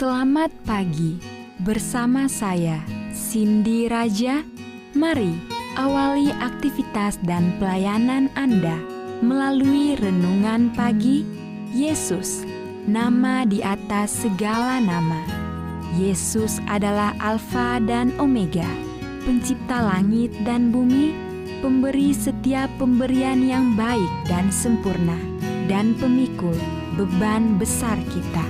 Selamat pagi bersama saya, Cindy Raja. Mari awali aktivitas dan pelayanan Anda melalui renungan pagi. Yesus, nama di atas segala nama. Yesus adalah Alfa dan Omega, pencipta langit dan bumi, pemberi setiap pemberian yang baik dan sempurna, dan pemikul beban besar kita.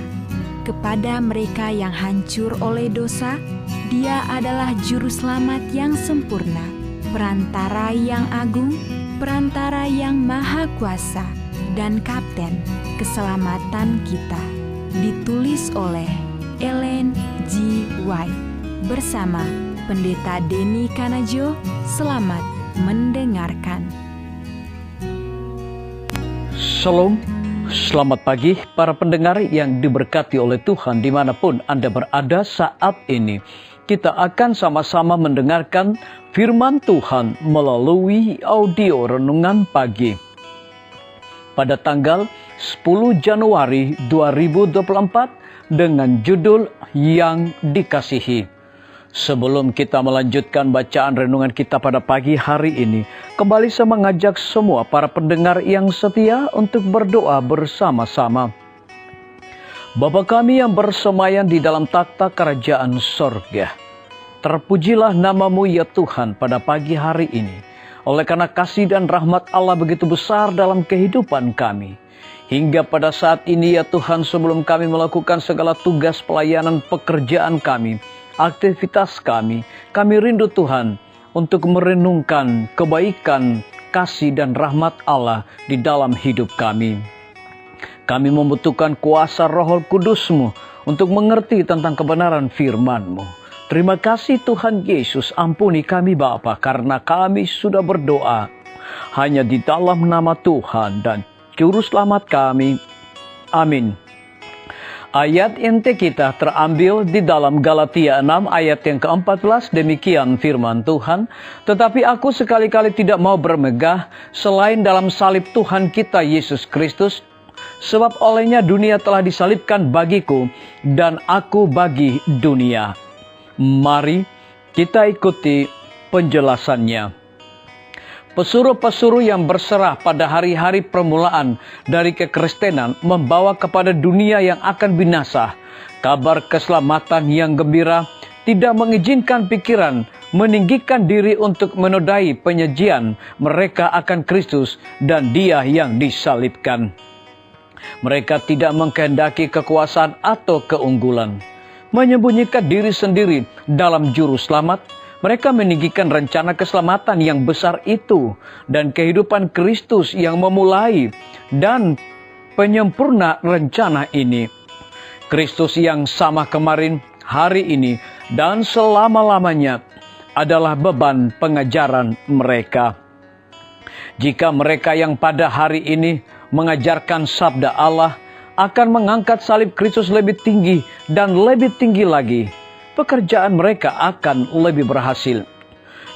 Kepada mereka yang hancur oleh dosa, Dia adalah juru selamat yang sempurna, perantara yang agung, perantara yang maha kuasa, dan kapten keselamatan kita. Ditulis oleh Ellen G. White bersama Pendeta Denny Kanajo. Selamat mendengarkan. Shalom. Selamat pagi para pendengar yang diberkati oleh Tuhan dimanapun Anda berada saat ini. Kita akan sama-sama mendengarkan firman Tuhan melalui audio renungan pagi. Pada tanggal 10 Januari 2024 dengan judul Yang Dikasihi. Sebelum kita melanjutkan bacaan renungan kita pada pagi hari ini, kembali saya mengajak semua para pendengar yang setia untuk berdoa bersama-sama. Bapa kami yang bersemayam di dalam takhta kerajaan sorga, terpujilah nama-Mu ya Tuhan pada pagi hari ini. Oleh karena kasih dan rahmat Allah begitu besar dalam kehidupan kami. Hingga pada saat ini ya Tuhan, sebelum kami melakukan segala tugas pelayanan pekerjaan kami, aktivitas kami rindu Tuhan untuk merenungkan kebaikan, kasih dan rahmat Allah di dalam hidup kami. Kami membutuhkan kuasa Roh Kudus-Mu untuk mengerti tentang kebenaran firman-Mu. Terima kasih Tuhan Yesus, ampuni kami Bapa, karena kami sudah berdoa hanya di dalam nama Tuhan dan Juru Selamat kami. Amin. Ayat inti kita terambil di dalam Galatia 6 ayat yang ke-14, demikian firman Tuhan. Tetapi aku sekali-kali tidak mau bermegah selain dalam salib Tuhan kita Yesus Kristus. Sebab olehnya dunia telah disalibkan bagiku dan aku bagi dunia. Mari kita ikuti penjelasannya. Pesuruh-pesuruh yang berserah pada hari-hari permulaan dari kekristenan membawa kepada dunia yang akan binasa kabar keselamatan yang gembira, tidak mengizinkan pikiran meninggikan diri untuk menodai penyajian mereka akan Kristus dan Dia yang disalibkan. Mereka tidak mengkehendaki kekuasaan atau keunggulan, menyembunyikan diri sendiri dalam juru selamat. Mereka meninggikan rencana keselamatan yang besar itu dan kehidupan Kristus yang memulai dan penyempurna rencana ini. Kristus yang sama kemarin, hari ini, dan selama-lamanya adalah beban pengajaran mereka. Jika mereka yang pada hari ini mengajarkan sabda Allah akan mengangkat salib Kristus lebih tinggi dan lebih tinggi lagi, pekerjaan mereka akan lebih berhasil.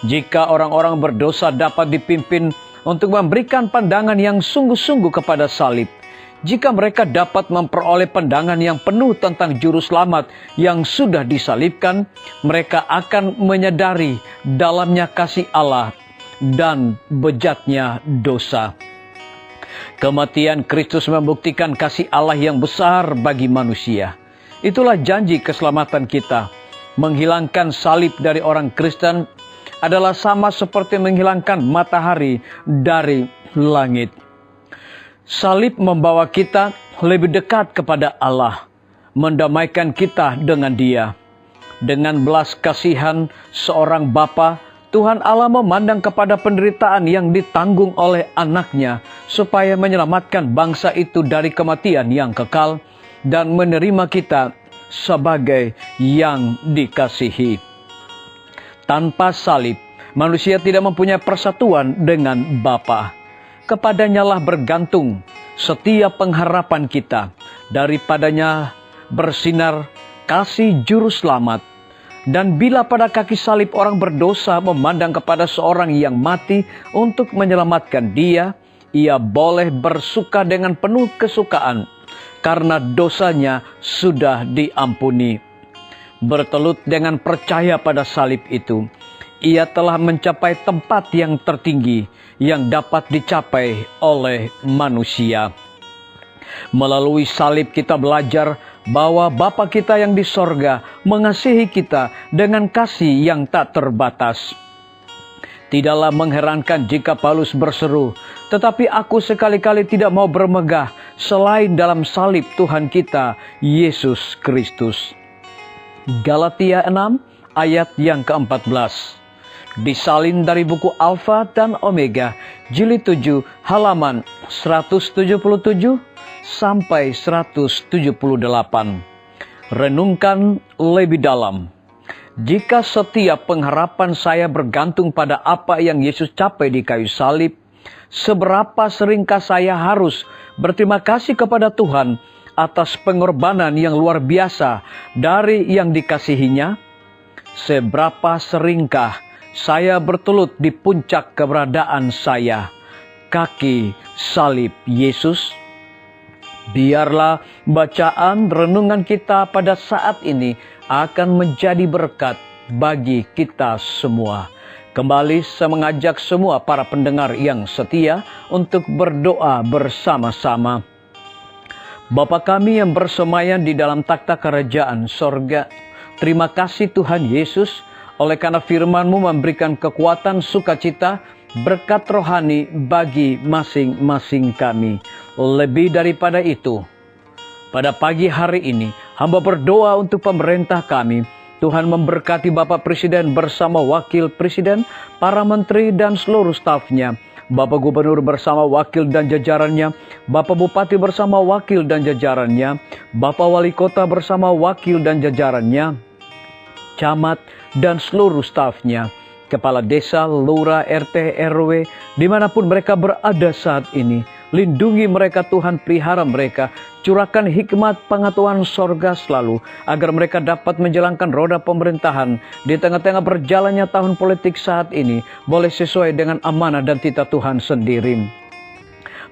Jika orang-orang berdosa dapat dipimpin untuk memberikan pandangan yang sungguh-sungguh kepada salib, jika mereka dapat memperoleh pandangan yang penuh tentang juru selamat yang sudah disalibkan, mereka akan menyadari dalamnya kasih Allah dan bejatnya dosa. Kematian Kristus membuktikan kasih Allah yang besar bagi manusia. Itulah janji keselamatan kita. Menghilangkan salib dari orang Kristen adalah sama seperti menghilangkan matahari dari langit. Salib membawa kita lebih dekat kepada Allah, mendamaikan kita dengan Dia. Dengan belas kasihan seorang Bapa, Tuhan Allah memandang kepada penderitaan yang ditanggung oleh anaknya supaya menyelamatkan bangsa itu dari kematian yang kekal dan menerima kita sebagai yang dikasihi. Tanpa salib, manusia tidak mempunyai persatuan dengan Bapa. Kepadanya lah bergantung setiap pengharapan kita. Daripadanya bersinar kasih juru selamat. Dan bila pada kaki salib orang berdosa memandang kepada seorang yang mati untuk menyelamatkan dia, ia boleh bersuka dengan penuh kesukaan. karena dosanya sudah diampuni. Bertelut dengan percaya pada salib itu, ia telah mencapai tempat yang tertinggi yang dapat dicapai oleh manusia. Melalui salib kita belajar bahwa Bapa kita yang di sorga mengasihi kita dengan kasih yang tak terbatas. Tidaklah mengherankan jika Paulus berseru, "Tetapi aku sekali-kali tidak mau bermegah selain dalam salib Tuhan kita, Yesus Kristus." Galatia 6 ayat yang ke-14. Disalin dari buku Alfa dan Omega, jilid 7, halaman 177 sampai 178. Renungkan lebih dalam. Jika setiap pengharapan saya bergantung pada apa yang Yesus capai di kayu salib, seberapa seringkah saya harus berterima kasih kepada Tuhan atas pengorbanan yang luar biasa dari yang dikasihinya? Seberapa seringkah saya bertelut di puncak keberadaan saya, kaki salib Yesus? Biarlah bacaan renungan kita pada saat ini akan menjadi berkat bagi kita semua. Kembali saya mengajak semua para pendengar yang setia untuk berdoa bersama-sama. Bapa kami yang bersemayam di dalam takhta kerajaan sorga, terima kasih Tuhan Yesus, oleh karena firman-Mu memberikan kekuatan, sukacita, berkat rohani bagi masing-masing kami. Lebih daripada itu, pada pagi hari ini, hamba berdoa untuk pemerintah kami. Tuhan memberkati Bapak Presiden bersama Wakil Presiden, para menteri dan seluruh stafnya, Bapak Gubernur bersama wakil dan jajarannya, Bapak Bupati bersama wakil dan jajarannya, Bapak Wali Kota bersama wakil dan jajarannya, camat dan seluruh stafnya, kepala desa, lurah, RT, RW, dimanapun mereka berada saat ini. Lindungi mereka Tuhan, pelihara mereka, curahkan hikmat pengetahuan sorga selalu, agar mereka dapat menjalankan roda pemerintahan di tengah-tengah berjalannya tahun politik saat ini, boleh sesuai dengan amanah dan titah Tuhan sendiri.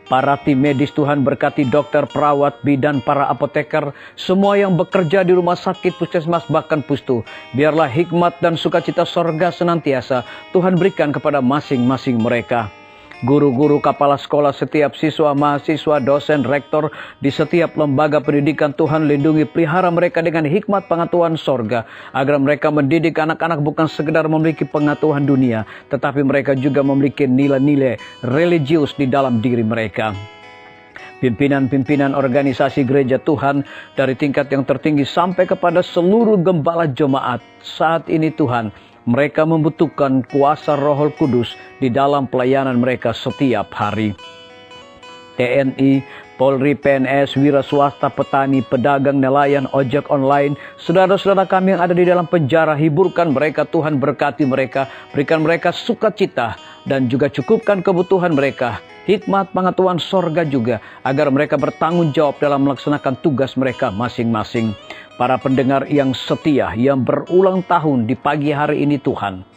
Para tim medis Tuhan berkati dokter, perawat, bidan, para apoteker, semua yang bekerja di rumah sakit, puskesmas, bahkan pustu. Biarlah hikmat dan sukacita sorga senantiasa Tuhan berikan kepada masing-masing mereka. Guru-guru, kepala sekolah, setiap siswa, mahasiswa, dosen, rektor, di setiap lembaga pendidikan Tuhan lindungi, pelihara mereka dengan hikmat pengetahuan sorga, agar mereka mendidik anak-anak bukan sekedar memiliki pengetahuan dunia, tetapi mereka juga memiliki nilai-nilai religius di dalam diri mereka. Pimpinan-pimpinan organisasi gereja Tuhan dari tingkat yang tertinggi sampai kepada seluruh gembala jemaat saat ini Tuhan, mereka membutuhkan kuasa Roh Kudus di dalam pelayanan mereka setiap hari. TNI, Polri, PNS, wira swasta, petani, pedagang, nelayan, ojek online, saudara-saudara kami yang ada di dalam penjara, hiburkan mereka Tuhan, berkati mereka, berikan mereka sukacita, dan juga cukupkan kebutuhan mereka. Hikmat pengetahuan sorga juga, agar mereka bertanggung jawab dalam melaksanakan tugas mereka masing-masing. Para pendengar yang setia, yang berulang tahun di pagi hari ini Tuhan,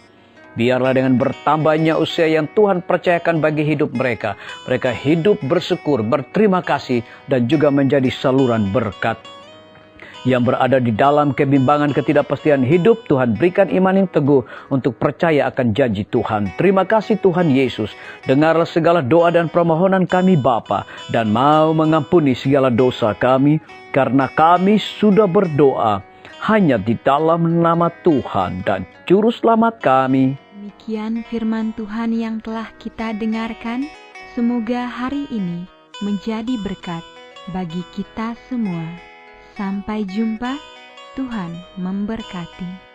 biarlah dengan bertambahnya usia yang Tuhan percayakan bagi hidup mereka, mereka hidup bersyukur, berterima kasih, dan juga menjadi saluran berkat. Yang berada di dalam kebimbangan ketidakpastian hidup, Tuhan berikan iman yang teguh untuk percaya akan janji Tuhan. Terima kasih Tuhan Yesus. Dengarlah segala doa dan permohonan kami Bapa, dan mau mengampuni segala dosa kami, karena kami sudah berdoa hanya di dalam nama Tuhan dan Juru Selamat kami. Demikian firman Tuhan yang telah kita dengarkan. Semoga hari ini menjadi berkat bagi kita semua. Sampai jumpa, Tuhan memberkati.